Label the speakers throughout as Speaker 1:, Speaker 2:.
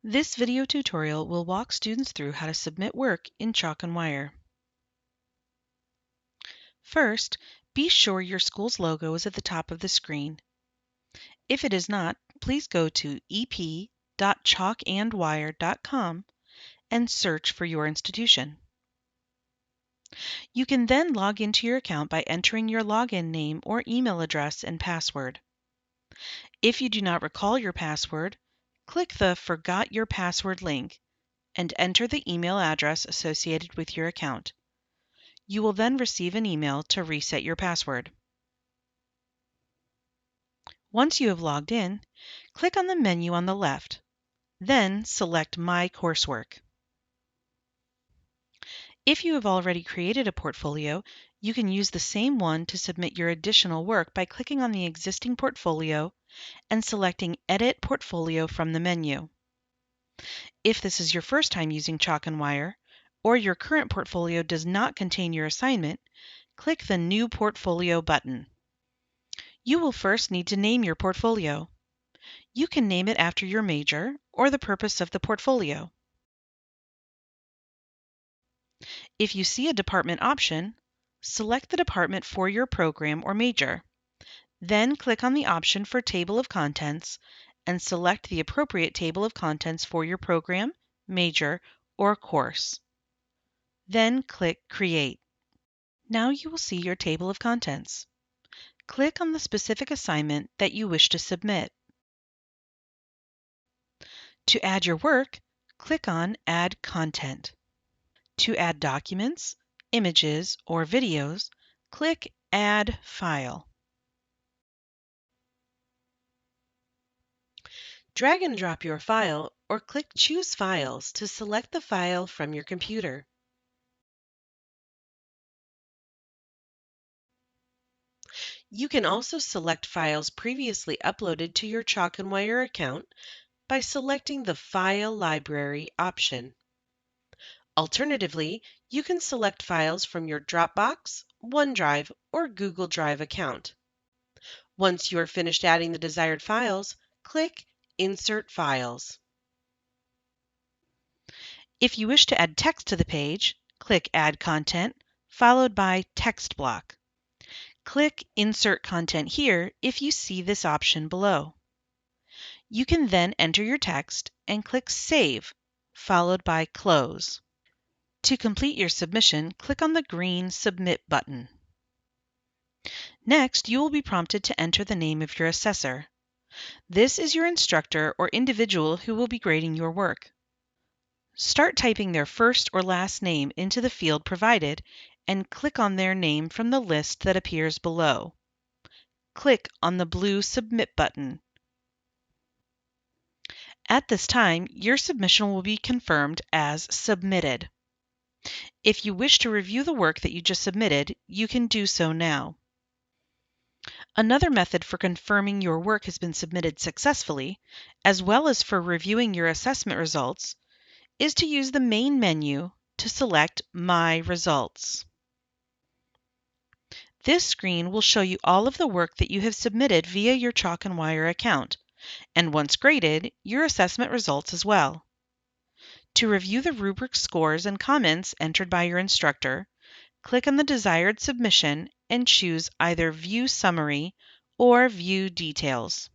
Speaker 1: This video tutorial will walk students through how to submit work in Chalk and Wire. First, be sure your school's logo is at the top of the screen. If it is not, please go to ep.chalkandwire.com and search for your institution. You can then log into your account by entering your login name or email address and password. If you do not recall your password, click the Forgot Your Password link and enter the email address associated with your account. You will then receive an email to reset your password. Once you have logged in, click on the menu on the left, then select My Coursework. If you have already created a portfolio, you can use the same one to submit your additional work by clicking on the existing portfolio and selecting Edit Portfolio from the menu. If this is your first time using Chalk and Wire, or your current portfolio does not contain your assignment, click the New Portfolio button. You will first need to name your portfolio. You can name it after your major or the purpose of the portfolio. If you see a department option, select the department for your program or major. Then click on the option for Table of Contents and select the appropriate table of contents for your program, major, or course. Then click Create. Now you will see your table of contents. Click on the specific assignment that you wish to submit. To add your work, click on Add Content. To add documents, images, or videos, click Add File. Drag and drop your file or click Choose Files to select the file from your computer. You can also select files previously uploaded to your Chalk and Wire account by selecting the File Library option. Alternatively, you can select files from your Dropbox, OneDrive, or Google Drive account. Once you are finished adding the desired files, click Insert Files. If you wish to add text to the page, click Add Content, followed by Text Block. Click Insert Content here if you see this option below. You can then enter your text and click Save, followed by Close. To complete your submission, click on the green Submit button. Next, you will be prompted to enter the name of your assessor. This is your instructor or individual who will be grading your work. Start typing their first or last name into the field provided and click on their name from the list that appears below. Click on the blue Submit button. At this time, your submission will be confirmed as submitted. If you wish to review the work that you just submitted, you can do so now. Another method for confirming your work has been submitted successfully, as well as for reviewing your assessment results, is to use the main menu to select My Results. This screen will show you all of the work that you have submitted via your Chalk and Wire account, and once graded, your assessment results as well. To review the rubric scores and comments entered by your instructor, click on the desired submission and choose either View Summary or View Details.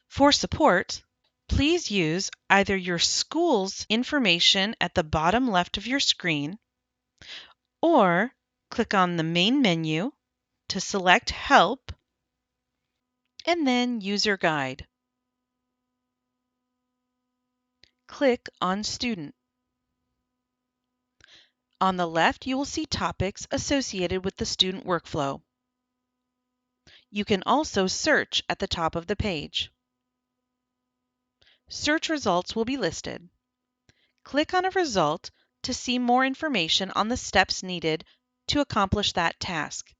Speaker 1: For support, please use either your school's information at the bottom left of your screen, or click on the main menu to select Help and then User Guide. Click on Student. On the left, you will see topics associated with the student workflow. You can also search at the top of the page. Search results will be listed. Click on a result to see more information on the steps needed to accomplish that task.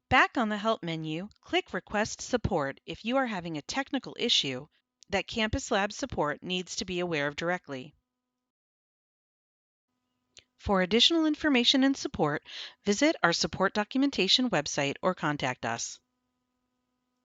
Speaker 1: Back on the Help menu, click Request Support if you are having a technical issue that Campus Lab support needs to be aware of directly. For additional information and support, visit our support documentation website or contact us.